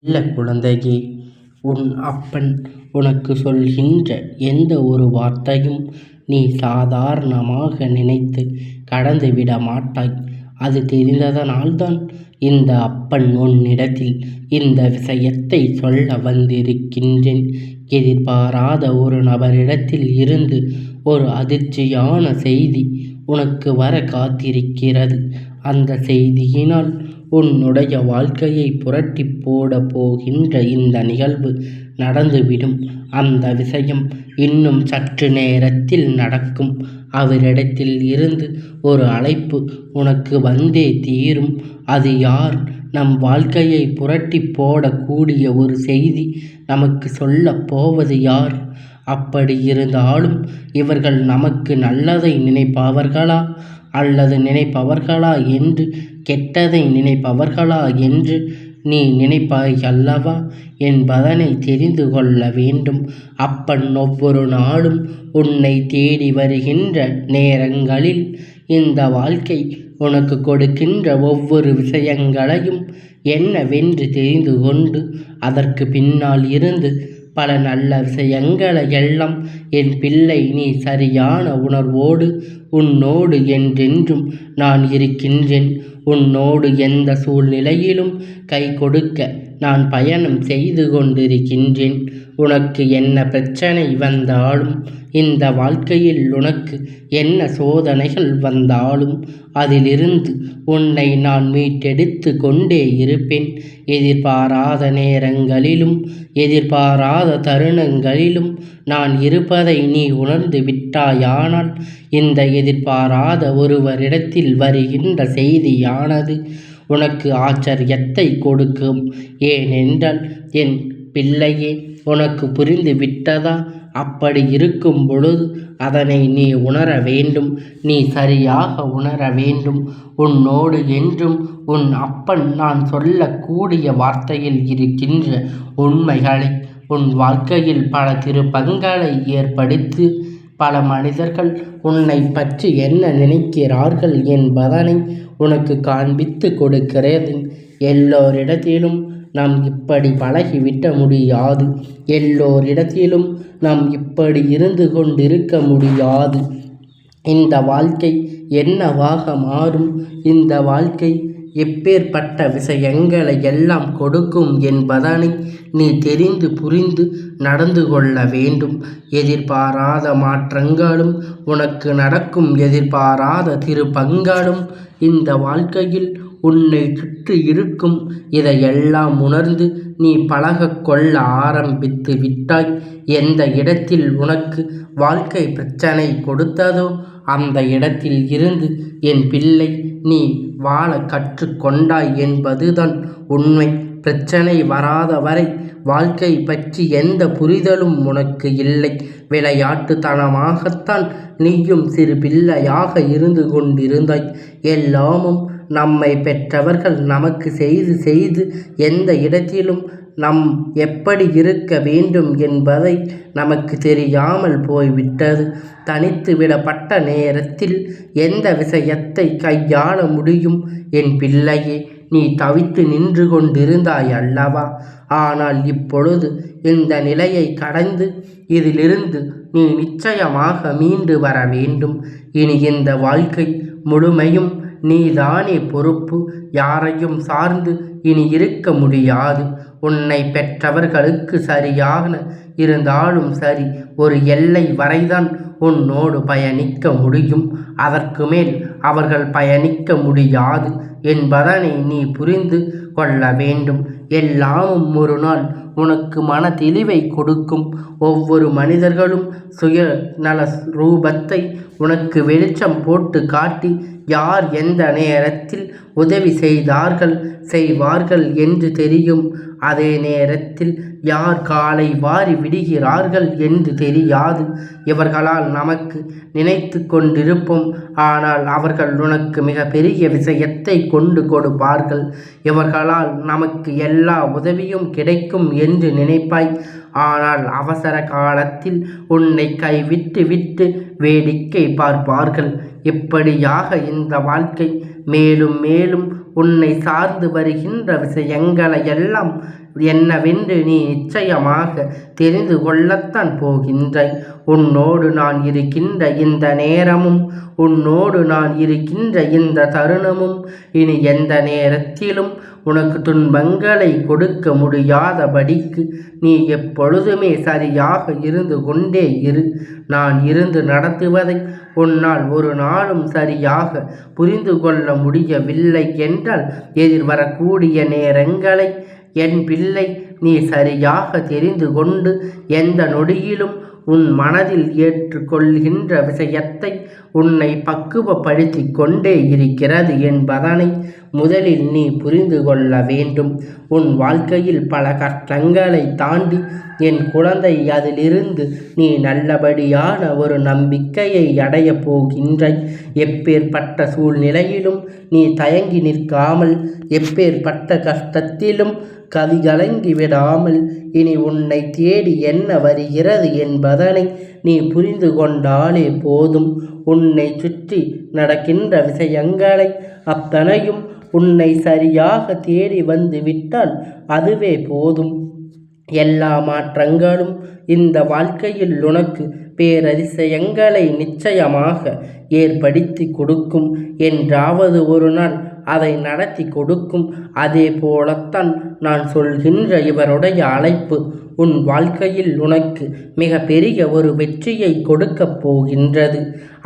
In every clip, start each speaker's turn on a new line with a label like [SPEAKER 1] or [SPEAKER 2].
[SPEAKER 1] இல்ல குழந்தையே, உன் அப்பன் உனக்கு சொல்கின்ற எந்த ஒரு வார்த்தையும் நீ சாதாரணமாக நினைத்து கடந்துவிட மாட்டாய். அது தெரிந்ததனால்தான் இந்த அப்பன் உன்னிடத்தில் இந்த விஷயத்தை சொல்ல வந்திருக்கின்றேன். எதிர்பாராத ஒரு நபரிடத்தில் இருந்து ஒரு அதிர்ச்சியான செய்தி உனக்கு வர காத்திருக்கிறது. அந்த செய்தியினால் உன்னுடைய வாழ்க்கையை புரட்டி போட போகின்ற இந்த நிகழ்வு நடந்துவிடும். அந்த விஷயம் இன்னும் சற்று நேரத்தில் நடக்கும். அவரிடத்தில் இருந்து ஒரு அழைப்பு உனக்கு வந்தே தீரும். அது யார்? நம் வாழ்க்கையை புரட்டி போடக்கூடிய ஒரு செய்தி நமக்கு சொல்லப் போவது யார்? அப்படி இருந்தாலும் இவர்கள் நமக்கு நல்லதை நினைப்பவர்களா அல்லது நினைப்பவர்களா என்று கெட்டதை நினைப்பவர்களா என்று நீ நினைப்பாய் அல்லவா என்பதனை தெரிந்து கொள்ள வேண்டும். அப்பன் ஒவ்வொரு நாளும் உன்னை தேடி வருகின்ற நேரங்களில் இந்த வாழ்க்கை உனக்கு கொடுக்கின்ற ஒவ்வொரு விஷயங்களையும் என்னவென்று தெரிந்து கொண்டு அதற்கு பின்னால் இருந்து பல நல்ல விஷயங்களை எல்லாம் என் பிள்ளை நீ சரியான உணர்வோடு உன்னோடு என்றென்றும் நான் இருக்கின்றேன். உன்னோடு எந்த சூழ்நிலையிலும் கை கொடுக்க நான் பயணம் செய்து கொண்டிருக்கின்றேன். உனக்கு என்ன பிரச்சனை வந்தாலும் இந்த வாழ்க்கையில் உனக்கு என்ன சோதனைகள் வந்தாலும் அதிலிருந்து உன்னை நான் மீட்டெடுத்து கொண்டே இருப்பேன். எதிர்பாராத நேரங்களிலும் எதிர்பாராத தருணங்களிலும் நான் இருப்பதை நீ உணர்ந்து விட்டாயானால் இந்த எதிர்பாராத ஒருவரிடத்தில் வருகின்ற செய்தியானது உனக்கு ஆச்சரியத்தை கொடுக்கும். ஏனென்றால் என் பிள்ளையே, உனக்கு புரிந்து விட்டதா? அப்படி இருக்கும் பொழுது அதனை நீ உணர வேண்டும். நீ சரியாக உணர வேண்டும். உன்னோடு என்றும் உன் அப்பன் நான் சொல்லக்கூடிய வார்த்தையில் இருக்கின்ற உண்மைகளை உன் வாழ்க்கையில் பல திருப்பங்களை ஏற்படுத்தி பல மனிதர்கள் உன்னை பற்றி என்ன நினைக்கிறார்கள் என்பதனை உனக்கு காண்பித்து கொடுக்கிறேன். எல்லோரிடத்திலும் நாம் இப்படி பழகிவிட முடியாது. எல்லோரிடத்திலும் நாம் இப்படி இருந்து கொண்டிருக்க முடியாது. இந்த வாழ்க்கை என்னவாக மாறும்? இந்த வாழ்க்கை எப்பேற்பட்ட விஷயங்களை எல்லாம் கொடுக்கும் என்பதனை நீ தெரிந்து புரிந்து நடந்து கொள்ள வேண்டும். எதிர்பாராத மாற்றங்களும் உனக்கு நடக்கும். எதிர்பாராத திருப்பங்களும் இந்த வாழ்க்கையில் உன்னை சுற்றி இருக்கும். இதையெல்லாம் உணர்ந்து நீ பழகக் கொள்ள ஆரம்பித்து விட்டாய். எந்த இடத்தில் உனக்கு வாழ்க்கை பிரச்சனை கொடுத்ததோ அந்த இடத்தில் இருந்து என் பிள்ளை நீ வாழ கற்றுக்கொண்டாய் என்பதுதான் உண்மை. பிரச்சனை வராத வரை வாழ்க்கை பற்றி எந்த புரிதலும் உனக்கு இல்லை. விளையாட்டுத்தனமாகத்தான் நீயும் சிறு பிள்ளையாக இருந்து கொண்டிருந்தாய். எல்லாமும் நம்மை பெற்றவர்கள் நமக்கு செய்து செய்து எந்த இடத்திலும் நம் எப்படி இருக்க வேண்டும் என்பதை நமக்கு தெரியாமல் போய்விட்டது. தனித்து விடப்பட்ட நேரத்தில் எந்த விஷயத்தை கையாள முடியும்? என் பிள்ளையே, நீ தவித்து நின்று கொண்டிருந்தாய் அல்லவா? ஆனால் இப்பொழுது இந்த நிலையை கடந்து இதிலிருந்து நீ நிச்சயமாக மீண்டு வர வேண்டும். இனி இந்த வாழ்க்கை முழுமையும் நீதானே பொறுப்பு. யாரையும் சார்ந்து இனி இருக்க முடியாது. உன்னை பெற்றவர்களுக்கு சரியாக இருந்தாலும் சரி, ஒரு எல்லை வரைதான் உன்னோடு பயணிக்க முடியும். அதற்கு மேல் அவர்கள் பயணிக்க முடியாது என்பதனை நீ புரிந்து கொள்ள வேண்டும். எல்லாமும் ஒரு நாள் உனக்கு மன தெளிவை கொடுக்கும். ஒவ்வொரு மனிதர்களும் சுய நல ரூபத்தை உனக்கு வெளிச்சம் போட்டு காட்டி யார் எந்த நேரத்தில் உதவி செய்வார்கள் என்று தெரியும். அதே நேரத்தில் யார் காலை வாரி விடுகிறார்கள் என்று தெரியாது. இவர்களால் நமக்கு நினைத்து கொண்டிருப்போம். ஆனால் அவர்கள் உனக்கு மிக பெரிய விஷயத்தை கொண்டு கொடுப்பார்கள். இவர்களால் நமக்கு எல்லா உதவியும் கிடைக்கும் என்று நினைப்பாய். ஆனால் அவசர காலத்தில் உன்னை கைவிட்டு வேடிக்கை பார்ப்பார்கள். இப்படியாக இந்த வாழ்க்கை மேலும் மேலும் உன்னை சார்ந்து வருகின்ற விஷயங்களை எல்லாம் என்னவென்று நீ நிச்சயமாக தெரிந்து கொள்ளத்தான் போகின்றாய். உன்னோடு நான் இருக்கின்ற இந்த நேரமும், உன்னோடு நான் இருக்கின்ற இந்த தருணமும் இனி எந்த நேரத்திலும் உனக்கு துன்பங்களை கொடுக்க முடியாதபடிக்கு நீ எப்பொழுதுமே சரியாக இருந்து கொண்டே இரு. நான் இருந்து நடத்துவதை உன்னால் ஒரு நாளும் சரியாக புரிந்து கொள்ள முடியவில்லை என்றால் எதிர்வரக்கூடிய நேரங்களை என் பிள்ளை நீ சரியாக தெரிந்து கொண்டு எந்த நொடியிலும் உன் மனதில் ஏற்றுக்கொள்கின்ற விஷயத்தை உன்னை பக்குவப்படுத்தி கொண்டே இருக்கிறது என்பதனை முதலில் நீ புரிந்து கொள்ள வேண்டும். உன் வாழ்க்கையில் பல கஷ்டங்களை தாண்டி என் குழந்தை அதிலிருந்து நீ நல்லபடியான ஒரு நம்பிக்கையை அடையப் போகின்றாய். எப்பேற்பட்ட சூழ்நிலையிலும் நீ தயங்கி நிற்காமல், எப்பேற்பட்ட கஷ்டத்திலும் கதிகலங்கி விடாமல் இனி உன்னை தேடி என்ன வருகிறது என்பதனை நீ புரிந்து கொண்டாலே போதும். உன்னை சுற்றி நடக்கின்ற விஷயங்களை அத்தனையும் உன்னை சரியாக தேடி வந்து விட்டால் அதுவே போதும். எல்லா மாற்றங்களும் இந்த வாழ்க்கையில் உனக்கு பேரதிசயங்களை நிச்சயமாக ஏற்படுத்தி கொடுக்கும். என்றாவது ஒரு நாள் அதை நடத்தி கொடுக்கும். அதே போலத்தான் நான் சொல்கின்ற இவருடைய அழைப்பு உன் வாழ்க்கையில் உனக்கு மிக பெரிய ஒரு வெற்றியை கொடுக்கப் போகின்றது.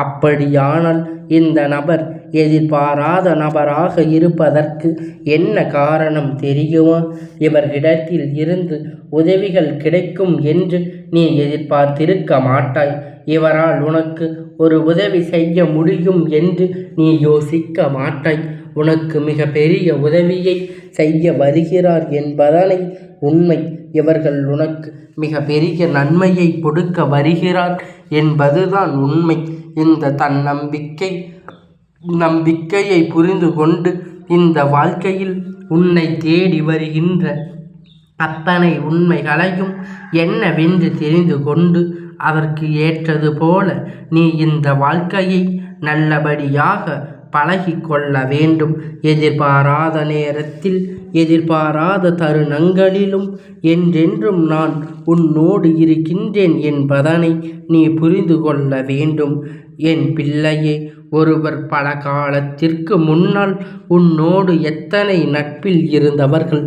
[SPEAKER 1] அப்படியானால் இந்த நபர் எதிர்பாராத நபராக இருப்பதற்கு என்ன காரணம் தெரியுமா? இவர்களிடத்தில் இருந்து உதவிகள் கிடைக்கும் என்று நீ எதிர்பார்த்திருக்க மாட்டாய். இவரால் உனக்கு ஒரு உதவி செய்ய முடியும் என்று நீ யோசிக்க மாட்டாய். உனக்கு மிக பெரிய உதவியை செய்ய வருகிறார் என்பதனை உண்மை. இவர்கள் உனக்கு மிக பெரிய நன்மையை கொடுக்க வருகிறார் என்பதுதான் உண்மை. இந்த நம்பிக்கையை புரிந்து கொண்டு இந்த வாழ்க்கையில் உன்னை தேடி வருகின்ற அத்தனை உண்மைகளையும் என்னவென்று தெரிந்து கொண்டு அதற்கு ஏற்றது போல நீ இந்த வாழ்க்கையை நல்லபடியாக பழகிக்கொள்ள வேண்டும். எதிர்பாராத நேரத்தில், எதிர்பாராத தருணங்களிலும் என்றென்றும் நான் உன்னோடு இருக்கின்றேன் என்பதனை நீ புரிந்து கொள்ள வேண்டும். என் பிள்ளையே, ஒருவர் பல காலத்திற்கு முன்னால் உன்னோடு எத்தனை நட்பில் இருந்தவர்கள்.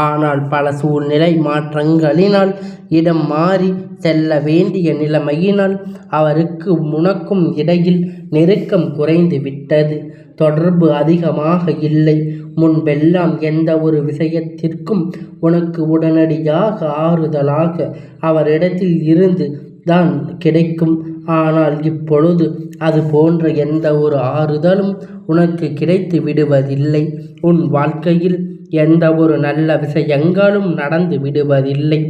[SPEAKER 1] ஆனால் பல சூழ்நிலை மாற்றங்களினால் இடம் மாறி செல்ல வேண்டிய நிலைமையினால் அவருக்கு உனக்கும் இடையில் நெருக்கம் குறைந்து விட்டது. தொடர்பு அதிகமாக இல்லை. முன்பெல்லாம் எந்த ஒரு விஷயத்திற்கும் உனக்கு உடனடியாக ஆறுதலாக அவரிடத்தில் இருந்து தான் கிடைக்கும். ஆனால் இப்பொழுது அது போன்ற எந்த ஒரு ஆறுதலும் உனக்கு கிடைத்து விடுவதில்லை. உன் வாழ்க்கையில் எந்த ஒரு நல்ல விஷயங்களும் நடந்து விடுவதில்லை.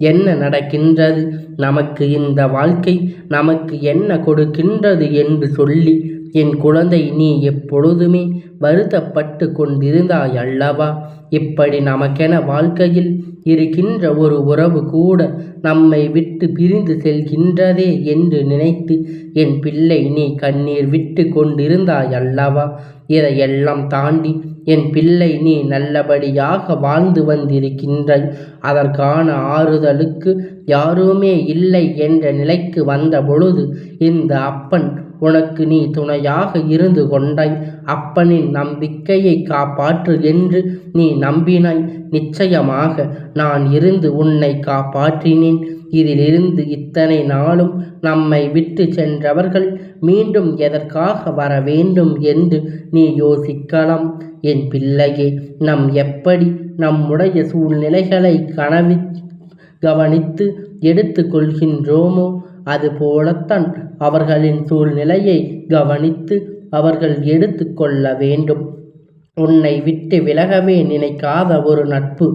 [SPEAKER 1] என்ன நடக்கின்றது? நமக்கு இந்த வாழ்க்கை நமக்கு என்ன கொடுக்கின்றது என்று சொல்லி என் குழந்தை நீ எப்பொழுதுமே வருத்தப்பட்டு கொண்டிருந்தாய் அல்லவா? இப்படி நமக்கென வாழ்க்கையில் இருக்கின்ற ஒரு உறவு கூட நம்மை விட்டு பிரிந்து செல்கின்றதே என்று நினைத்து என் பிள்ளை நீ கண்ணீர் விட்டு கொண்டிருந்தாய் அல்லவா? இதையெல்லாம் தாண்டி என் பிள்ளை நீ நல்லபடியாக வாழ்ந்து வந்திருக்கின்றாய். அதற்கான ஆறுதலுக்கு யாருமே இல்லை என்ற நிலைக்கு வந்த பொழுது இந்த அப்பன் உனக்கு நீ துணையாக இருந்து கொண்டாய். அப்பனின் நம்பிக்கையை காப்பாற்று என்று நீ நம்பினாய். நிச்சயமாக நான் இருந்து உன்னை காப்பாற்றினேன். இதிலிருந்து இத்தனை நாளும் நம்மை விட்டு சென்றவர்கள் மீண்டும் எதற்காக வர வேண்டும் என்று நீ யோசிக்கலாம். என் பிள்ளையே, நாம் எப்படி நம்முடைய சூழ்நிலைகளை கவனித்து எடுத்து கொள்கின்றோமோ அதுபோலத்தான் அவர்களின் சூழ்நிலையை கவனித்து அவர்கள் எடுத்து கொள்ள வேண்டும். உன்னை விட்டு விலகவே நினைக்காத ஒரு நட்பு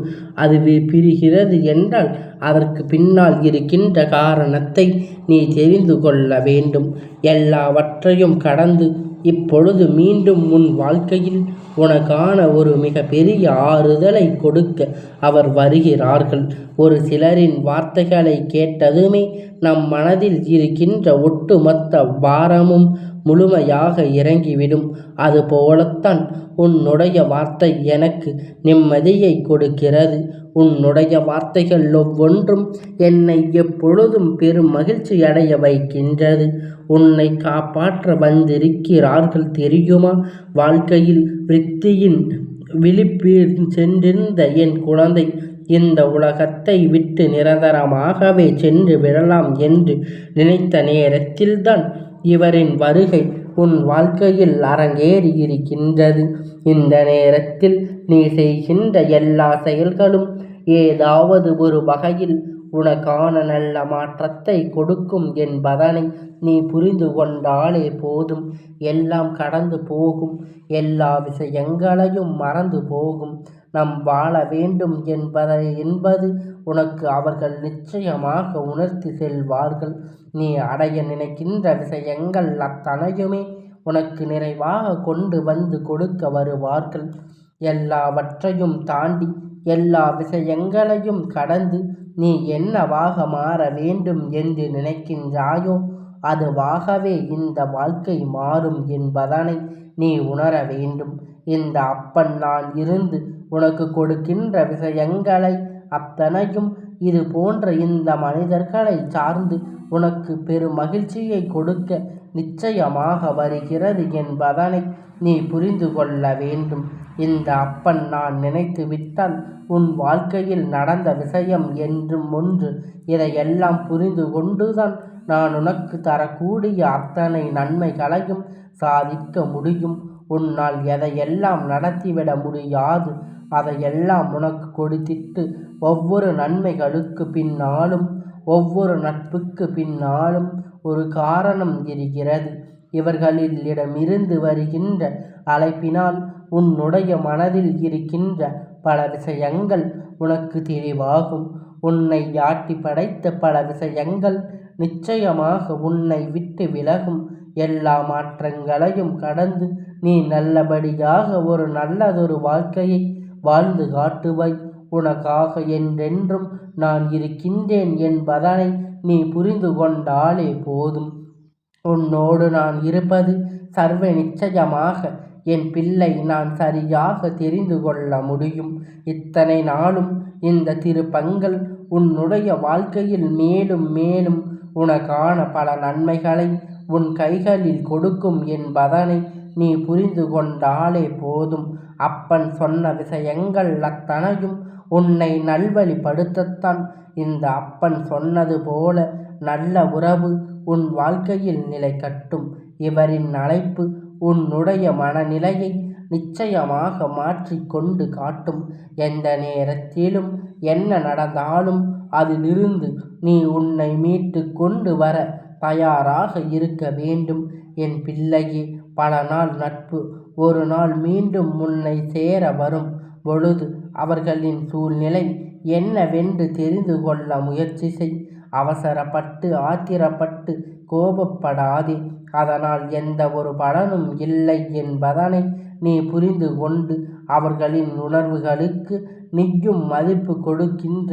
[SPEAKER 1] அது பிரிகிறது என்றால் அதற்கு பின்னால் இருக்கின்ற காரணத்தை நீ தெரிந்து கொள்ள வேண்டும். எல்லாவற்றையும் கடந்து இப்பொழுது மீண்டும் உன் வாழ்க்கையில் உனக்கான ஒரு மிக பெரிய ஆறுதலை கொடுக்க அவர் வருகிறார்கள். ஒரு சிலரின் வார்த்தைகளை கேட்டதுமே நம் மனதில் இருக்கின்ற ஒட்டுமொத்த பாரமும் முழுமையாக இறங்கிவிடும். அதுபோலத்தான் உன்னுடைய வார்த்தை எனக்கு நிம்மதியை கொடுக்கிறது. உன்னுடைய வார்த்தைகள் ஒவ்வொன்றும் என்னை எப்பொழுதும் பெரும் மகிழ்ச்சி அடைய வைக்கின்றது. உன்னை காப்பாற்ற வந்திருக்கிறார்கள் தெரியுமா? வாழ்க்கையில் விருத்தியின் விழிப்பில் சென்றிருந்த என் குழந்தை இந்த உலகத்தை விட்டு நிரந்தரமாகவே சென்று விடலாம் என்று நினைத்த நேரத்தில்தான் இவரின் வருகை உன் வாழ்க்கையில் அரங்கேறி இருக்கின்றது. இந்த நேரத்தில் நீ செய்கின்ற எல்லா செயல்களும் ஏதாவது ஒரு வகையில் உனக்கான நல்ல மாற்றத்தை கொடுக்கும் என்பதனை நீ புரிந்து கொண்டாலே போதும். எல்லாம் கடந்து போகும். எல்லா விஷயங்களையும் மறந்து போகும். நாம் வாழ வேண்டும் என்பது உனக்கு அவர்கள் நிச்சயமாக உணர்த்தி செல்வார்கள். நீ அடைய நினைக்கின்ற விஷயங்கள் அத்தனையுமே உனக்கு நிறைவாக கொண்டு வந்து கொடுக்க வருவார்கள். எல்லாவற்றையும் தாண்டி எல்லா விஷயங்களையும் கடந்து நீ என்னவாக மாற வேண்டும் என்று நினைக்கின்றாயோ அதுவாகவே இந்த வாழ்க்கை மாறும் என்பதனை நீ உணர வேண்டும். இந்த அப்பன் நான் இருந்து உனக்கு கொடுக்கின்ற விஷயங்களை அத்தனையும் இது போன்ற இந்த மனிதர்களை சார்ந்து உனக்கு பெரும் மகிழ்ச்சியை கொடுக்க நிச்சயமாக வருகிறது என்பதனை நீ புரிந்து கொள்ள வேண்டும். இந்த அப்பன் நான் நினைத்து விட்டால் உன் வாழ்க்கையில் நடந்த விஷயம் என்றும் ஒன்று. இதையெல்லாம் புரிந்து கொண்டுதான் நான் உனக்கு தரக்கூடிய அத்தனை நன்மைகளையும் சாதிக்க முடியும். உன்னால் எதையெல்லாம் நடத்திவிட முடியாது அதையெல்லாம் உனக்கு கொடுத்திட்டு ஒவ்வொரு நன்மைகளுக்கு பின்னாலும் ஒவ்வொரு நட்புக்கு பின்னாலும் ஒரு காரணம் இருக்கிறது. இவர்களிடமிருந்து வருகின்ற அழைப்பினால் உன்னுடைய மனதில் இருக்கின்ற பல விஷயங்கள் உனக்கு தெளிவாகும். உன்னை ஆட்டி படைத்த பல விஷயங்கள் நிச்சயமாக உன்னை விட்டு விலகும். எல்லா மாற்றங்களையும் கடந்து நீ நல்லபடியாக ஒரு நல்லதொரு வாழ்க்கையை வாழ்ந்து காட்டுவாய். உனக்காக என்றென்றும் நான் இருக்கின்றேன் என்பதனை நீ புரிந்து கொண்டாலே போதும். உன்னோடு நான் இருப்பது சர்வ நிச்சயமாக என் பிள்ளை நான் சரியாக தெரிந்து கொள்ள முடியும். இத்தனை நாளும் இந்த திருப்பங்கள் உன்னுடைய வாழ்க்கையில் மேலும் மேலும் உனக்கான பல நன்மைகளை உன் கைகளில் கொடுக்கும் என்பதனை நீ புரிந்து கொண்டாலே போதும். அப்பன் சொன்ன விஷயங்கள் அத்தனையும் உன்னை நல்வழிப்படுத்தத்தான். இந்த அப்பன் சொன்னது போல நல்ல உறவு உன் வாழ்க்கையில் நிலை கட்டும். இவரின் அழைப்பு உன்னுடைய மனநிலையை நிச்சயமாக மாற்றிக்கொண்டு காட்டும். எந்த நேரத்திலும் என்ன நடந்தாலும் அதிலிருந்து நீ உன்னை மீட்டு கொண்டு வர தயாராக இருக்க வேண்டும். என் பிள்ளையே, பல நாள் நட்பு ஒரு நாள் மீண்டும் உன்னை சேர வரும் பொழுது அவர்களின் சூழ்நிலை என்னவென்று தெரிந்து கொள்ள முயற்சி செய். அவசரப்பட்டு ஆத்திரப்பட்டு கோபப்படாதே. அதனால் எந்த ஒரு பலனும் இல்லை என்பதனை நீ புரிந்து கொண்டு அவர்களின் உணர்வுகளுக்கு நீயும் மதிப்பு கொடுக்கின்ற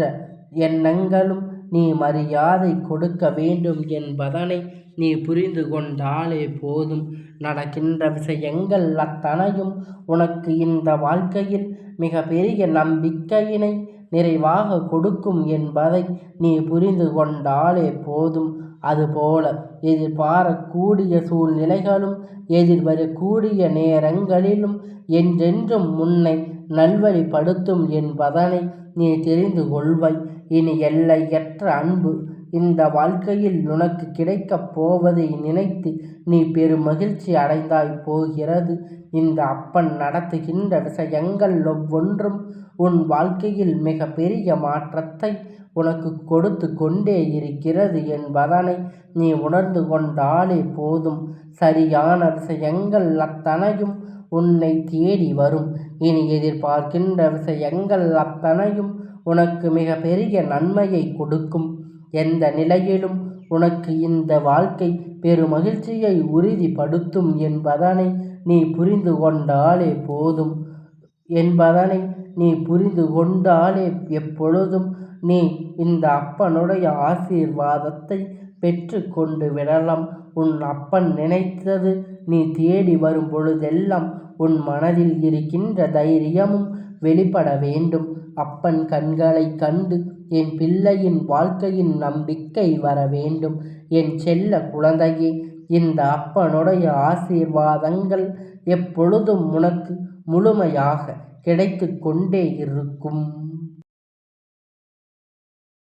[SPEAKER 1] எண்ணங்களும் நீ மரியாதை கொடுக்க வேண்டும் என்பதனை நீ புரிந்து கொண்டாலே போதும். நடக்கின்ற விஷயங்கள் அத்தனையும் உனக்கு இந்த வாழ்க்கையில் மிக பெரிய நம்பிக்கையினை நிறைவாக கொடுக்கும் என்பதை நீ புரிந்து கொண்டாலே போதும். அதுபோல எதிர்பாரக்கூடிய சூழ்நிலைகளும் எதிர்வரக்கூடிய நேரங்களிலும் என்றென்றும் உன்னை நல்வழிப்படுத்தும் என்பதனை நீ தெரிந்து கொள்வாய். இனி எல்லையற்ற அன்பு இந்த வாழ்க்கையில் உனக்கு கிடைக்கப் போவதை நினைத்து நீ பெரும் மகிழ்ச்சி அடைந்தாய் போகிறது. இந்த அப்பன் நடத்துகின்ற விஷயங்கள் ஒவ்வொன்றும் உன் வாழ்க்கையில் மிக பெரிய மாற்றத்தை உனக்கு கொடுத்து கொண்டே இருக்கிறது என்பதனை நீ உணர்ந்து கொண்டாலே போதும். சரியான விஷயங்கள் அத்தனையும் உன்னை தேடி வரும். இனி எதிர்பார்க்கின்ற விஷயங்கள் அத்தனையும் உனக்கு மிக பெரிய நன்மையை கொடுக்கும். எந்த நிலையிலும் உனக்கு இந்த வாழ்க்கை பெருமகிழ்ச்சியை உறுதிப்படுத்தும் என்பதனை நீ புரிந்து கொண்டாலே போதும் என்பதனை நீ புரிந்து கொண்டாலே எப்பொழுதும் நீ இந்த அப்பனுடைய ஆசீர்வாதத்தை பெற்று கொண்டு விடலாம். உன் அப்பன் நினைத்தது நீ தேடி வரும் பொழுதெல்லாம் உன் மனதில் இருக்கின்ற தைரியமும் வெளிப்பட வேண்டும். அப்பன் கண்களை கண்டு என் பிள்ளையின் வாழ்க்கையின் நம்பிக்கை வர வேண்டும். என் செல்ல குழந்தையே, இந்த அப்பனுடைய ஆசீர்வாதங்கள் எப்பொழுதும் உனக்கு முழுமையாக கிடைத்து கொண்டே இருக்கும்.